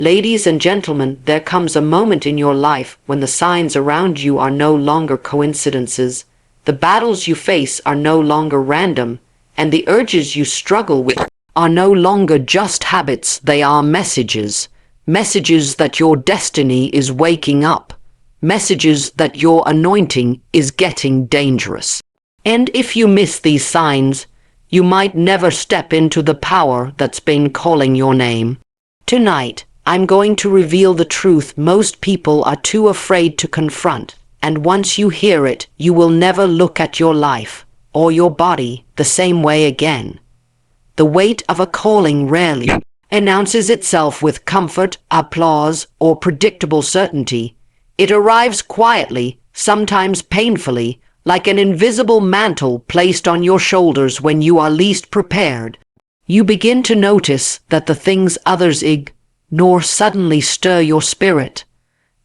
Ladies and gentlemen, there comes a moment in your life when the signs around you are no longer coincidences, the battles you face are no longer random, and the urges you struggle with are no longer just habits, they are messages. Messages that your destiny is waking up. Messages that your anointing is getting dangerous. And if you miss these signs, you might never step into the power that's been calling your name. Tonight, I'm going to reveal the truth most people are too afraid to confront, and once you hear it, you will never look at your life or your body the same way again. The weight of a calling rarely announces itself with comfort, applause, or predictable certainty. It arrives quietly, sometimes painfully, like an invisible mantle placed on your shoulders when you are least prepared. You begin to notice that the things others ignore suddenly stir your spirit,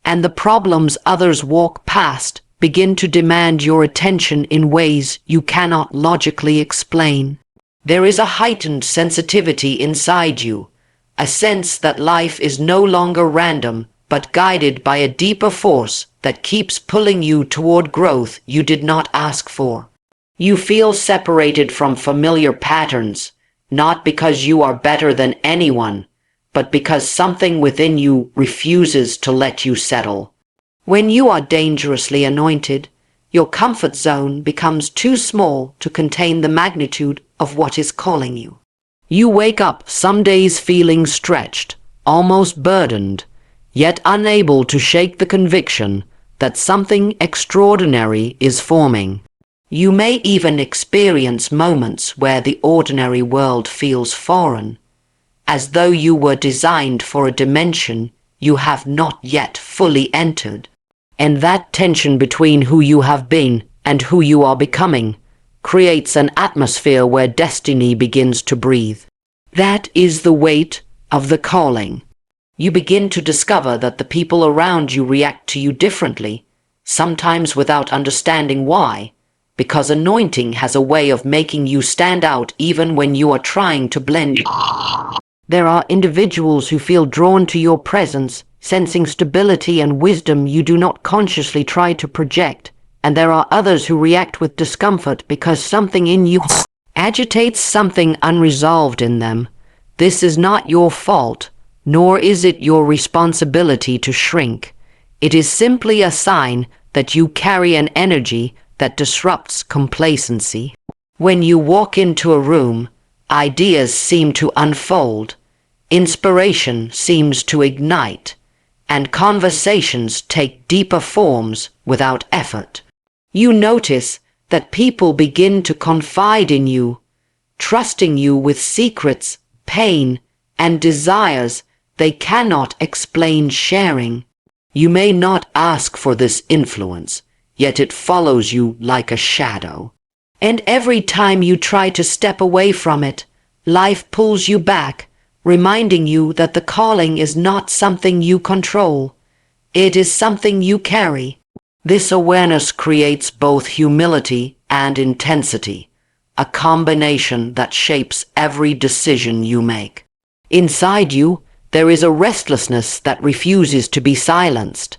and the problems others walk past begin to demand your attention in ways you cannot logically explain. There is a heightened sensitivity inside you, a sense that life is no longer random, but guided by a deeper force that keeps pulling you toward growth you did not ask for. You feel separated from familiar patterns, not because you are better than anyone, but because something within you refuses to let you settle. When you are dangerously anointed, your comfort zone becomes too small to contain the magnitude of what is calling you. You wake up some days feeling stretched, almost burdened, yet unable to shake the conviction that something extraordinary is forming. You may even experience moments where the ordinary world feels foreign, as though you were designed for a dimension you have not yet fully entered. And that tension between who you have been and who you are becoming creates an atmosphere where destiny begins to breathe. That is the weight of the calling. You begin to discover that the people around you react to you differently, sometimes without understanding why, because anointing has a way of making you stand out even when you are trying to blend. There are individuals who feel drawn to your presence, sensing stability and wisdom you do not consciously try to project, and there are others who react with discomfort because something in you agitates something unresolved in them. This is not your fault, nor is it your responsibility to shrink. It is simply a sign that you carry an energy that disrupts complacency. When you walk into a room, ideas seem to unfold, inspiration seems to ignite, and conversations take deeper forms without effort. You notice that people begin to confide in you, trusting you with secrets, pain, and desires they cannot explain, sharing. You may not ask for this influence, yet it follows you like a shadow. And every time you try to step away from it, life pulls you back, reminding you that the calling is not something you control. It is something you carry. This awareness creates both humility and intensity, a combination that shapes every decision you make. Inside you, there is a restlessness that refuses to be silenced,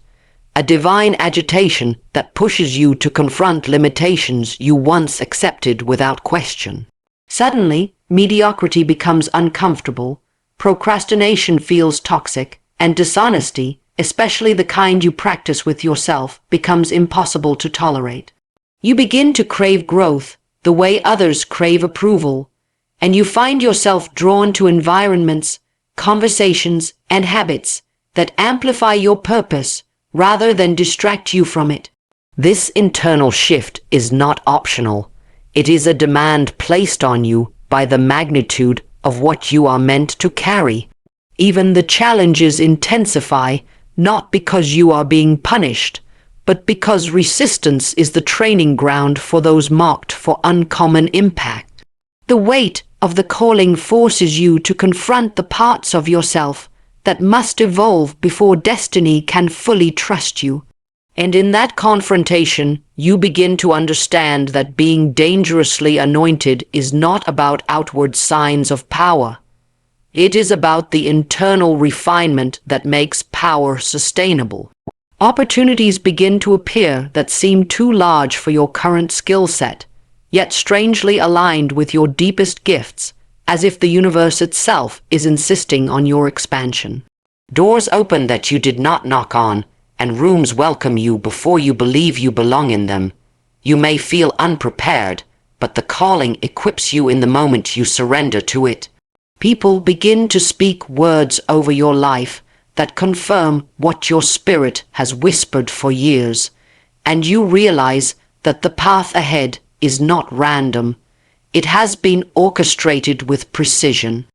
a divine agitation that pushes you to confront limitations you once accepted without question. Suddenly, mediocrity becomes uncomfortable, procrastination feels toxic, and dishonesty, especially the kind you practice with yourself, becomes impossible to tolerate. You begin to crave growth, the way others crave approval, and you find yourself drawn to environments, conversations, and habits that amplify your purpose rather than distract you from it. This internal shift is not optional. It is a demand placed on you by the magnitude of what you are meant to carry. Even the challenges intensify, not because you are being punished, but because resistance is the training ground for those marked for uncommon impact. The weight of the calling forces you to confront the parts of yourself that must evolve before destiny can fully trust you. And in that confrontation, you begin to understand that being dangerously anointed is not about outward signs of power, It is about the internal refinement that makes power sustainable. Opportunities begin to appear that seem too large for your current skill set, yet strangely aligned with your deepest gifts, as if the universe itself is insisting on your expansion. Doors open that you did not knock on, and rooms welcome you before you believe you belong in them. You may feel unprepared, but the calling equips you in the moment you surrender to it. People begin to speak words over your life that confirm what your spirit has whispered for years, and you realize that the path ahead is not random. It has been orchestrated with precision.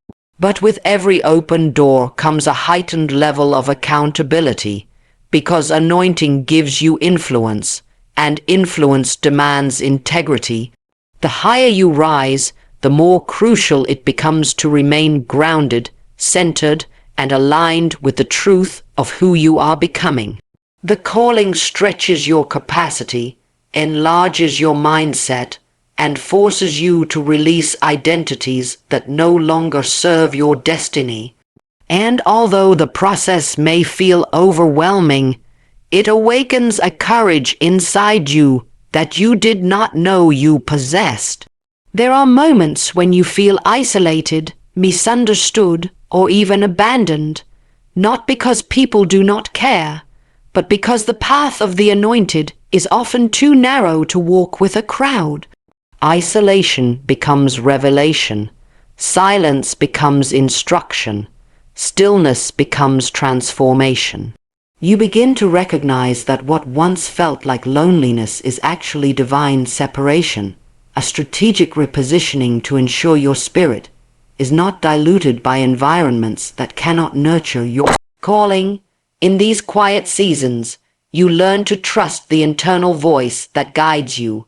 But with every open door comes a heightened level of accountability, because anointing gives you influence, and influence demands integrity. The higher you rise, the more crucial it becomes to remain grounded, centered, and aligned with the truth of who you are becoming. The calling stretches your capacity, enlarges your mindset, and forces you to release identities that no longer serve your destiny. And although the process may feel overwhelming, it awakens a courage inside you that you did not know you possessed. There are moments when you feel isolated, misunderstood, or even abandoned, not because people do not care, but because the path of the anointed is often too narrow to walk with a crowd. Isolation becomes revelation, silence becomes instruction, stillness becomes transformation. You begin to recognize that what once felt like loneliness is actually divine separation, a strategic repositioning to ensure your spirit is not diluted by environments that cannot nurture your calling. In these quiet seasons, you learn to trust the internal voice that guides you,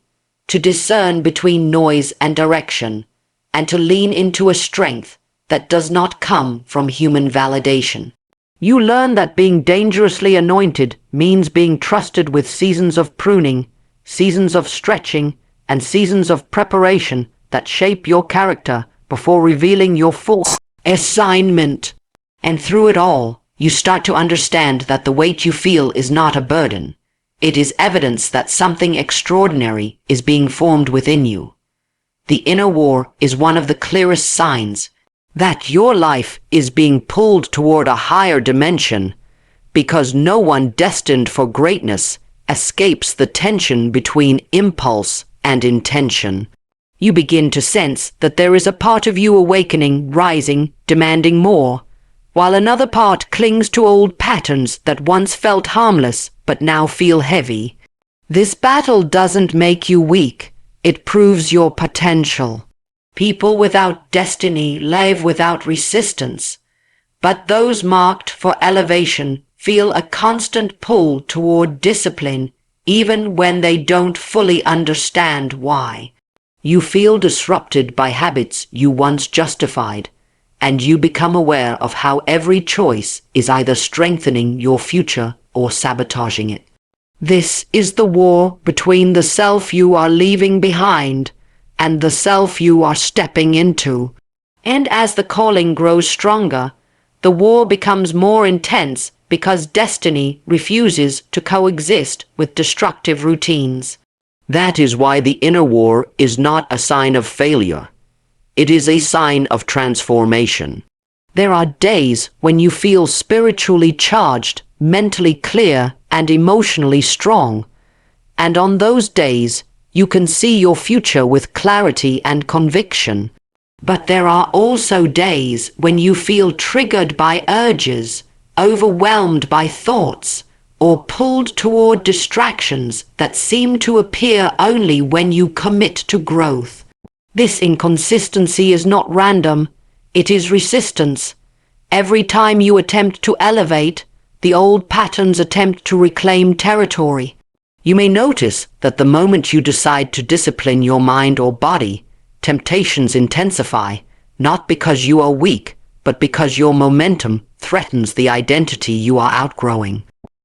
to discern between noise and direction, and to lean into a strength that does not come from human validation. You learn that being dangerously anointed means being trusted with seasons of pruning, seasons of stretching, and seasons of preparation that shape your character before revealing your full assignment. And through it all, you start to understand that the weight you feel is not a burden. It is evidence that something extraordinary is being formed within you. The inner war is one of the clearest signs that your life is being pulled toward a higher dimension, because no one destined for greatness escapes the tension between impulse and intention. You begin to sense that there is a part of you awakening, rising, demanding more, while another part clings to old patterns that once felt harmless but now feel heavy. This battle doesn't make you weak, it proves your potential. People without destiny live without resistance, but those marked for elevation feel a constant pull toward discipline, even when they don't fully understand why. You feel disrupted by habits you once justified, and you become aware of how every choice is either strengthening your future or sabotaging it. This is the war between the self you are leaving behind and the self you are stepping into. And as the calling grows stronger, the war becomes more intense because destiny refuses to coexist with destructive routines. That is why the inner war is not a sign of failure. It is a sign of transformation. There are days when you feel spiritually charged, mentally clear, and emotionally strong. And on those days, you can see your future with clarity and conviction. But there are also days when you feel triggered by urges, overwhelmed by thoughts, or pulled toward distractions that seem to appear only when you commit to growth. This inconsistency is not random, it is resistance. Every time you attempt to elevate, the old patterns attempt to reclaim territory. You may notice that the moment you decide to discipline your mind or body, temptations intensify, not because you are weak, but because your momentum threatens the identity you are outgrowing.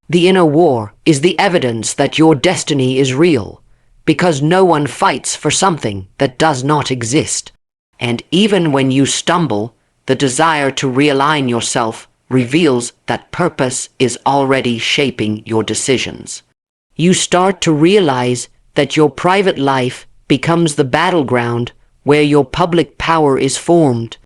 The inner war is the evidence that your destiny is real, because no one fights for something that does not exist. And even when you stumble, the desire to realign yourself reveals that purpose is already shaping your decisions. You start to realize that your private life becomes the battleground where your public power is formed.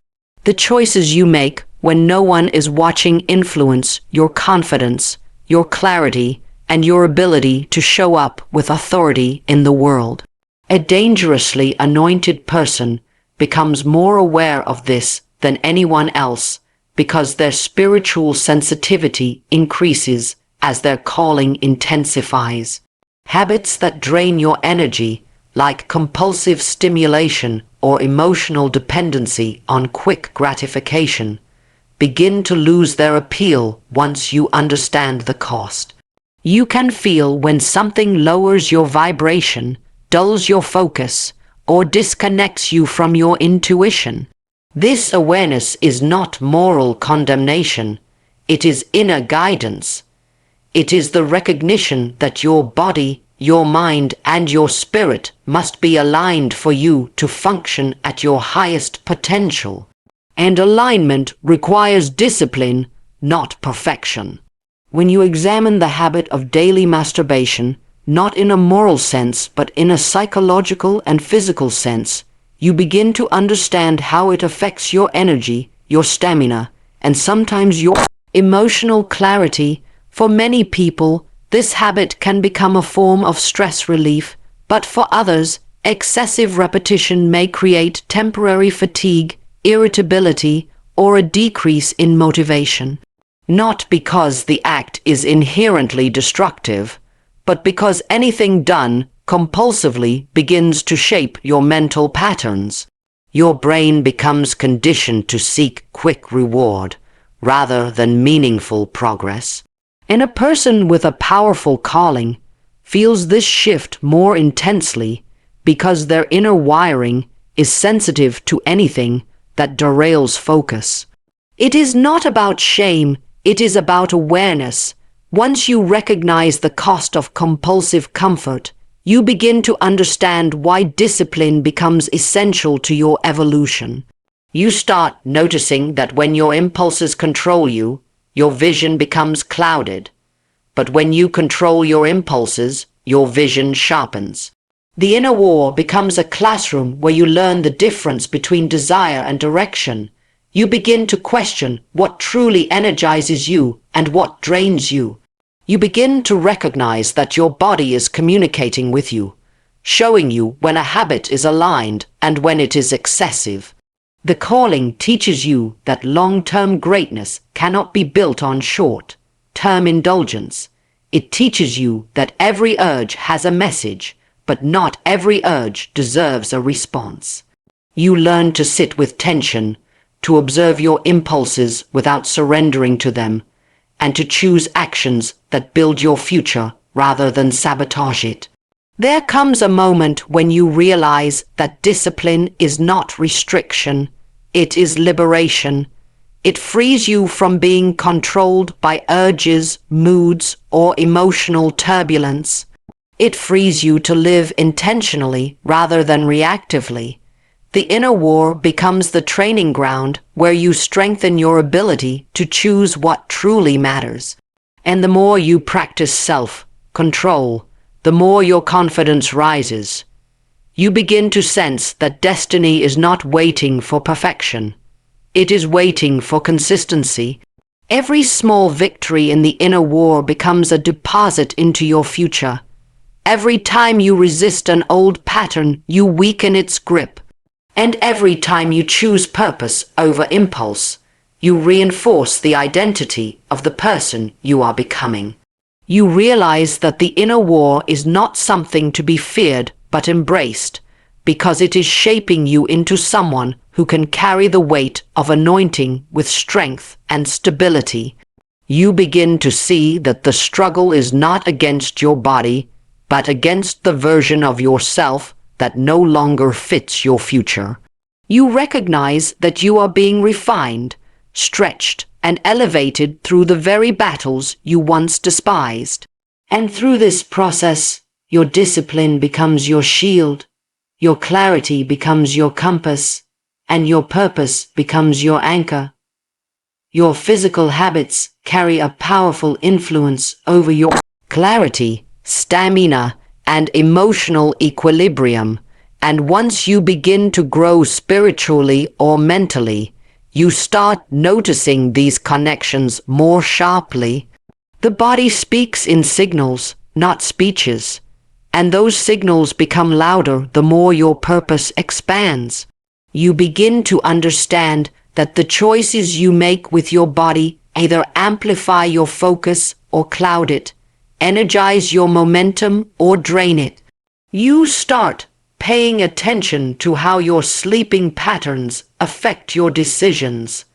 The choices you make when no one is watching influence your confidence, your clarity, and your ability to show up with authority in the world. A dangerously anointed person becomes more aware of this than anyone else because their spiritual sensitivity increases as their calling intensifies. Habits that drain your energy, like compulsive stimulation or emotional dependency on quick gratification, begin to lose their appeal once you understand the cost. You can feel when something lowers your vibration, dulls your focus, or disconnects you from your intuition. This awareness is not moral condemnation. It is inner guidance. It is the recognition that your body, your mind, and your spirit must be aligned for you to function at your highest potential. And alignment requires discipline, not perfection. When you examine the habit of daily masturbation, not in a moral sense but in a psychological and physical sense, you begin to understand how it affects your energy, your stamina, and sometimes your emotional clarity. For many people, this habit can become a form of stress relief, but for others, excessive repetition may create temporary fatigue, irritability, or a decrease in motivation. Not because the act is inherently destructive, but because anything done compulsively begins to shape your mental patterns. Your brain becomes conditioned to seek quick reward rather than meaningful progress. And a person with a powerful calling feels this shift more intensely because their inner wiring is sensitive to anything that derails focus. It is not about shame, it is about awareness. Once you recognize the cost of compulsive comfort, you begin to understand why discipline becomes essential to your evolution. You start noticing that when your impulses control you, your vision becomes clouded. But when you control your impulses, your vision sharpens. The inner war becomes a classroom where you learn the difference between desire and direction. You begin to question what truly energizes you and what drains you. You begin to recognize that your body is communicating with you, showing you when a habit is aligned and when it is excessive. The calling teaches you that long-term greatness cannot be built on short-term indulgence. It teaches you that every urge has a message, but not every urge deserves a response. You learn to sit with tension, to observe your impulses without surrendering to them, and to choose actions that build your future rather than sabotage it. There comes a moment when you realize that discipline is not restriction, it is liberation. It frees you from being controlled by urges, moods, or emotional turbulence. It frees you to live intentionally rather than reactively. The inner war becomes the training ground where you strengthen your ability to choose what truly matters. And the more you practice self-control, the more your confidence rises. You begin to sense that destiny is not waiting for perfection. It is waiting for consistency. Every small victory in the inner war becomes a deposit into your future. Every time you resist an old pattern, you weaken its grip. And every time you choose purpose over impulse, you reinforce the identity of the person you are becoming. You realize that the inner war is not something to be feared but embraced, because it is shaping you into someone who can carry the weight of anointing with strength and stability. You begin to see that the struggle is not against your body, but against the version of yourself that no longer fits your future. You recognize that you are being refined, stretched, and elevated through the very battles you once despised. And through this process, your discipline becomes your shield, your clarity becomes your compass, and your purpose becomes your anchor. Your physical habits carry a powerful influence over your clarity, stamina, and emotional equilibrium. And once you begin to grow spiritually or mentally, you start noticing these connections more sharply. The body speaks in signals, not speeches, and those signals become louder the more your purpose expands. You begin to understand that the choices you make with your body either amplify your focus or cloud it, energize your momentum or drain it. You start paying attention to how your sleeping patterns affect your decisions,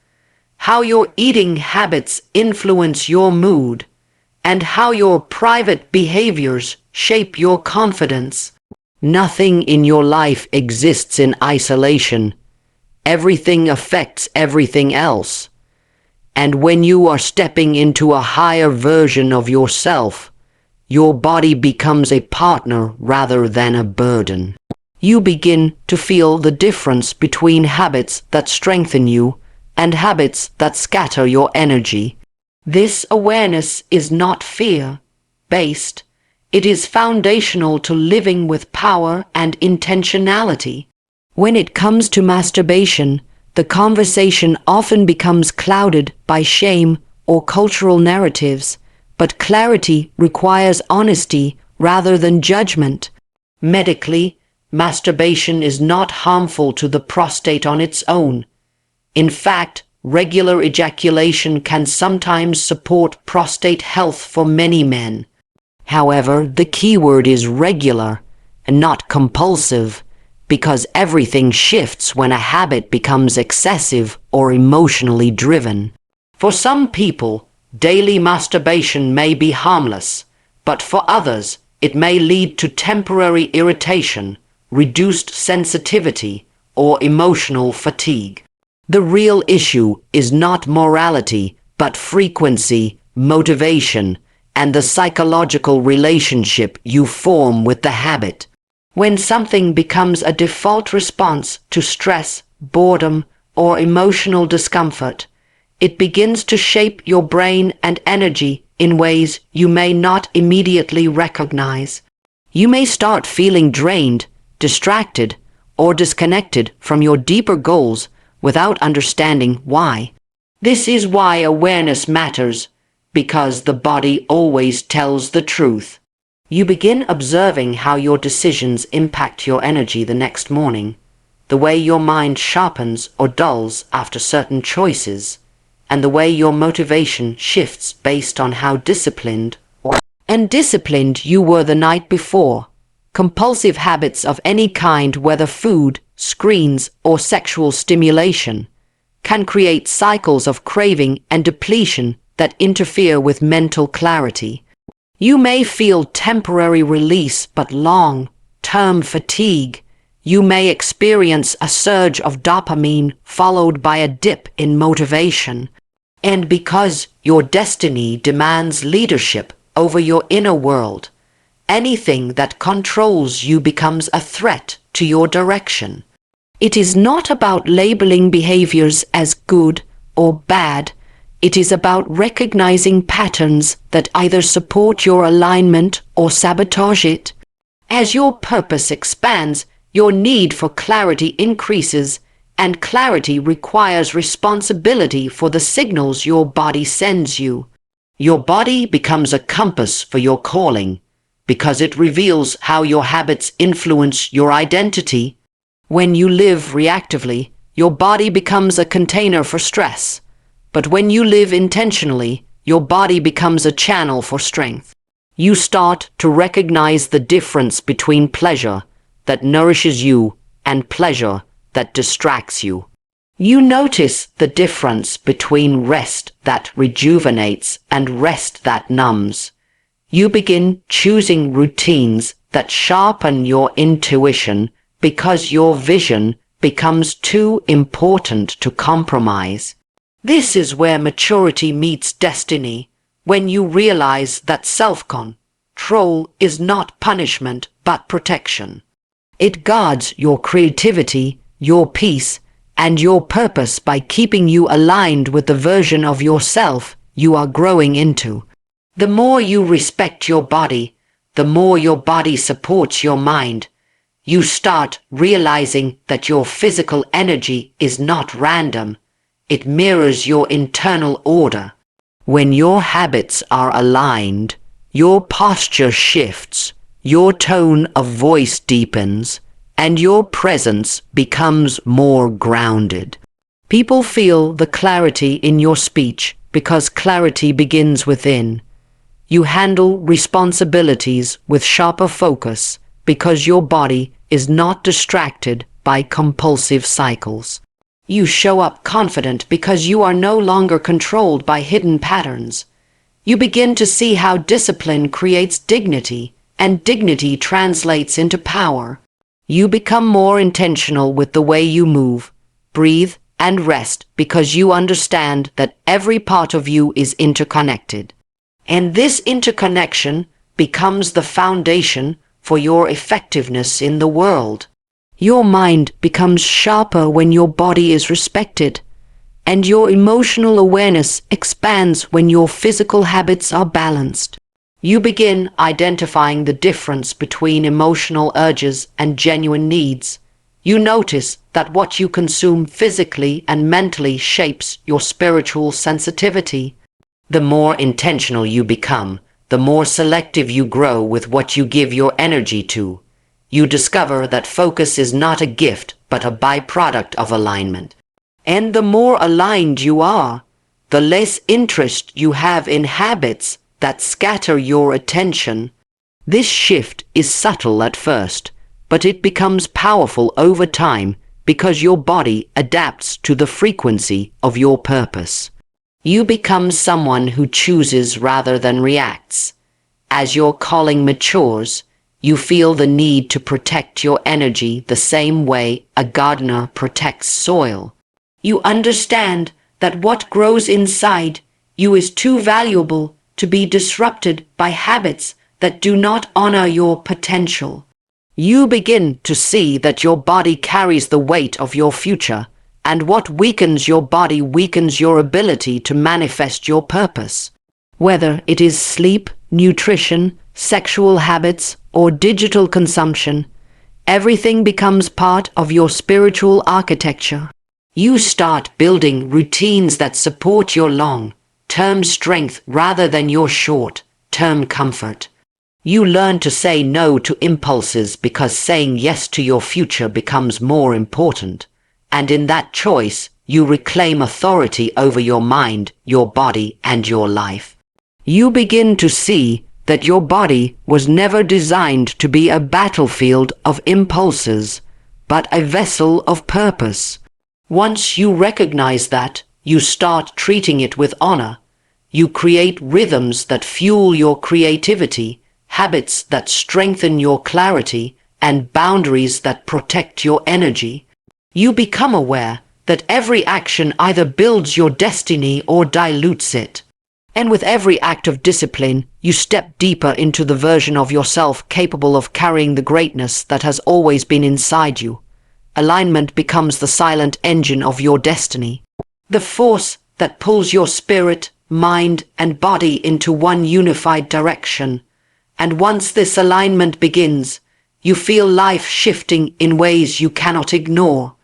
how your eating habits influence your mood, and how your private behaviors shape your confidence. Nothing in your life exists in isolation. Everything affects everything else. And when you are stepping into a higher version of yourself, your body becomes a partner rather than a burden. You begin to feel the difference between habits that strengthen you and habits that scatter your energy. This awareness is not fear-based. It is foundational to living with power and intentionality. When it comes to masturbation, the conversation often becomes clouded by shame or cultural narratives, but clarity requires honesty rather than judgment. Medically, masturbation is not harmful to the prostate on its own. In fact, regular ejaculation can sometimes support prostate health for many men. However, the key word is regular and not compulsive, because everything shifts when a habit becomes excessive or emotionally driven. For some people, daily masturbation may be harmless, but for others, it may lead to temporary irritation, reduced sensitivity, or emotional fatigue. The real issue is not morality, but frequency, motivation, and the psychological relationship you form with the habit. When something becomes a default response to stress, boredom, or emotional discomfort, it begins to shape your brain and energy in ways you may not immediately recognize. You may start feeling drained, distracted, or disconnected from your deeper goals without understanding why. This is why awareness matters, because the body always tells the truth. You begin observing how your decisions impact your energy the next morning, the way your mind sharpens or dulls after certain choices, and the way your motivation shifts based on how disciplined or undisciplined you were the night before. Compulsive habits of any kind, whether food, screens, or sexual stimulation, can create cycles of craving and depletion that interfere with mental clarity. You may feel temporary release but long-term fatigue. You may experience a surge of dopamine followed by a dip in motivation. And because your destiny demands leadership over your inner world, anything that controls you becomes a threat to your direction. It is not about labeling behaviors as good or bad. It is about recognizing patterns that either support your alignment or sabotage it. As your purpose expands, your need for clarity increases, and clarity requires responsibility for the signals your body sends you. Your body becomes a compass for your calling, because it reveals how your habits influence your identity. When you live reactively, your body becomes a container for stress. But when you live intentionally, your body becomes a channel for strength. You start to recognize the difference between pleasure that nourishes you and pleasure that distracts you. You notice the difference between rest that rejuvenates and rest that numbs. You begin choosing routines that sharpen your intuition because your vision becomes too important to compromise. This is where maturity meets destiny, when you realize that self-control is not punishment but protection. It guards your creativity, your peace, and your purpose by keeping you aligned with the version of yourself you are growing into. The more you respect your body, the more your body supports your mind. You start realizing that your physical energy is not random. It mirrors your internal order. When your habits are aligned, your posture shifts, your tone of voice deepens, and your presence becomes more grounded. People feel the clarity in your speech because clarity begins within. You handle responsibilities with sharper focus because your body is not distracted by compulsive cycles. You show up confident because you are no longer controlled by hidden patterns. You begin to see how discipline creates dignity, and dignity translates into power. You become more intentional with the way you move, breathe, and rest because you understand that every part of you is interconnected. And this interconnection becomes the foundation for your effectiveness in the world. Your mind becomes sharper when your body is respected, and your emotional awareness expands when your physical habits are balanced. You begin identifying the difference between emotional urges and genuine needs. You notice that what you consume physically and mentally shapes your spiritual sensitivity. The more intentional you become, the more selective you grow with what you give your energy to. You discover that focus is not a gift, but a byproduct of alignment. And the more aligned you are, the less interest you have in habits that scatter your attention. This shift is subtle at first, but it becomes powerful over time because your body adapts to the frequency of your purpose. You become someone who chooses rather than reacts. As your calling matures, you feel the need to protect your energy the same way a gardener protects soil. You understand that what grows inside you is too valuable to be disrupted by habits that do not honor your potential. You begin to see that your body carries the weight of your future, and what weakens your body weakens your ability to manifest your purpose. Whether it is sleep, nutrition, sexual habits, or digital consumption, everything becomes part of your spiritual architecture. You start building routines that support your long-term strength rather than your short-term comfort. You learn to say no to impulses because saying yes to your future becomes more important. And in that choice, you reclaim authority over your mind, your body, and your life. You begin to see that your body was never designed to be a battlefield of impulses, but a vessel of purpose. Once you recognize that, you start treating it with honor. You create rhythms that fuel your creativity, habits that strengthen your clarity, and boundaries that protect your energy. You become aware that every action either builds your destiny or dilutes it. And with every act of discipline, you step deeper into the version of yourself capable of carrying the greatness that has always been inside you. Alignment becomes the silent engine of your destiny, the force that pulls your spirit, mind, and body into one unified direction. And once this alignment begins, you feel life shifting in ways you cannot ignore.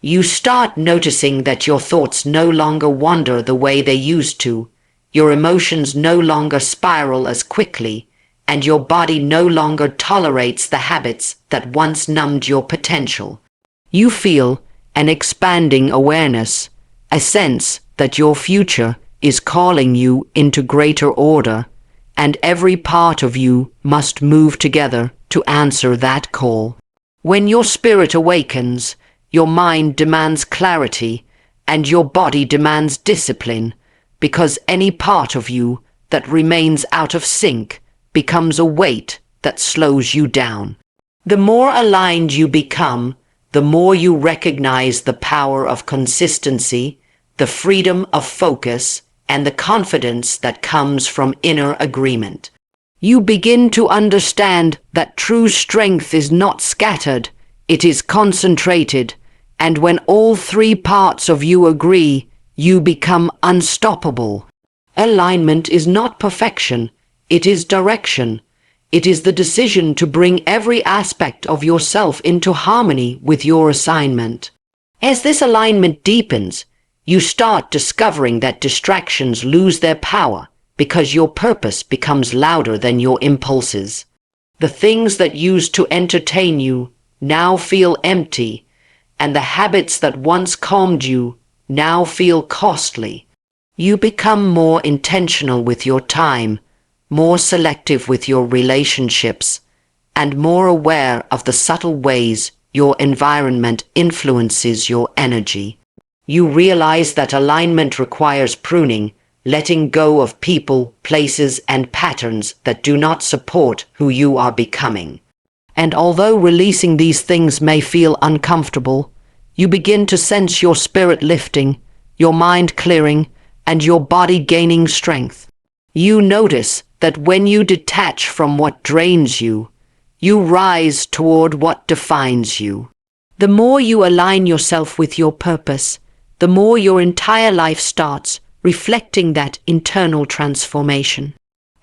You start noticing that your thoughts no longer wander the way they used to. Your emotions no longer spiral as quickly, and your body no longer tolerates the habits that once numbed your potential. You feel an expanding awareness, a sense that your future is calling you into greater order, and every part of you must move together to answer that call. When your spirit awakens, your mind demands clarity, and your body demands discipline, because any part of you that remains out of sync becomes a weight that slows you down. The more aligned you become, the more you recognize the power of consistency, the freedom of focus, and the confidence that comes from inner agreement. You begin to understand that true strength is not scattered, it is concentrated, And when all three parts of you agree, you become unstoppable. Alignment is not perfection, it is direction. It is the decision to bring every aspect of yourself into harmony with your assignment. As this alignment deepens, you start discovering that distractions lose their power because your purpose becomes louder than your impulses. The things that used to entertain you now feel empty, and the habits that once calmed you now feel costly. You become more intentional with your time, more selective with your relationships, and more aware of the subtle ways your environment influences your energy. You realize that alignment requires pruning, letting go of people, places, and patterns that do not support who you are becoming. And although releasing these things may feel uncomfortable, you begin to sense your spirit lifting, your mind clearing, and your body gaining strength. You notice that when you detach from what drains you, you rise toward what defines you. The more you align yourself with your purpose, the more your entire life starts reflecting that internal transformation.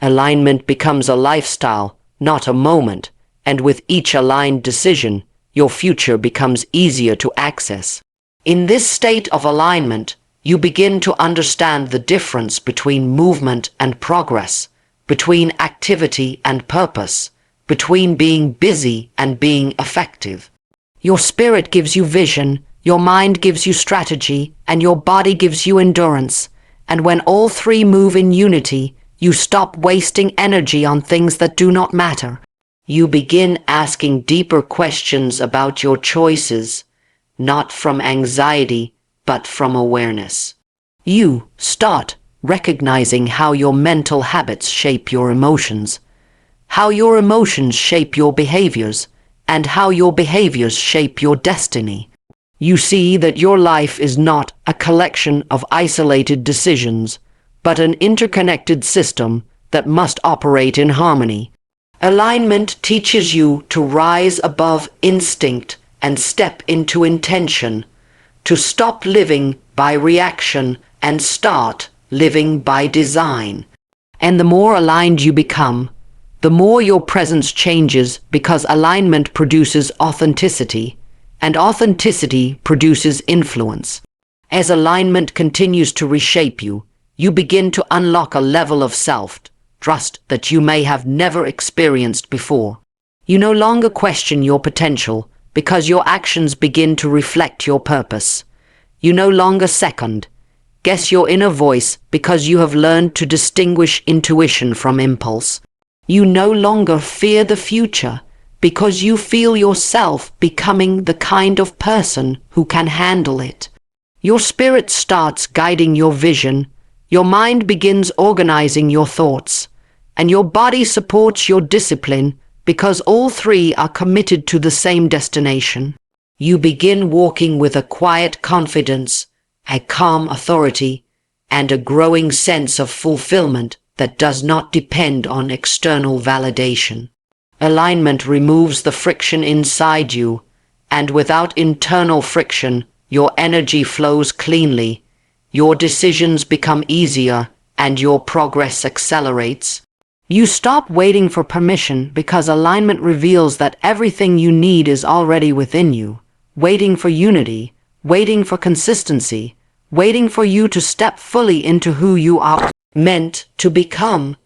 Alignment becomes a lifestyle, not a moment, and with each aligned decision, your future becomes easier to access. In this state of alignment, you begin to understand the difference between movement and progress, between activity and purpose, between being busy and being effective. Your spirit gives you vision, your mind gives you strategy, and your body gives you endurance. And when all three move in unity, you stop wasting energy on things that do not matter. You begin asking deeper questions about your choices, not from anxiety, but from awareness. You start recognizing how your mental habits shape your emotions, how your emotions shape your behaviors, and how your behaviors shape your destiny. You see that your life is not a collection of isolated decisions, but an interconnected system that must operate in harmony. Alignment teaches you to rise above instinct and step into intention, to stop living by reaction and start living by design. And the more aligned you become, the more your presence changes because alignment produces authenticity, and authenticity produces influence. As alignment continues to reshape you, you begin to unlock a level of self-trust that you may have never experienced before. You no longer question your potential because your actions begin to reflect your purpose. You no longer second-guess your inner voice because you have learned to distinguish intuition from impulse. You no longer fear the future because you feel yourself becoming the kind of person who can handle it. Your spirit starts guiding your vision, your mind begins organizing your thoughts, and your body supports your discipline because all three are committed to the same destination. You begin walking with a quiet confidence, a calm authority, and a growing sense of fulfillment that does not depend on external validation. Alignment removes the friction inside you, and without internal friction, your energy flows cleanly, your decisions become easier, and your progress accelerates. You stop waiting for permission because alignment reveals that everything you need is already within you, waiting for unity, waiting for consistency, waiting for you to step fully into who you are meant to become.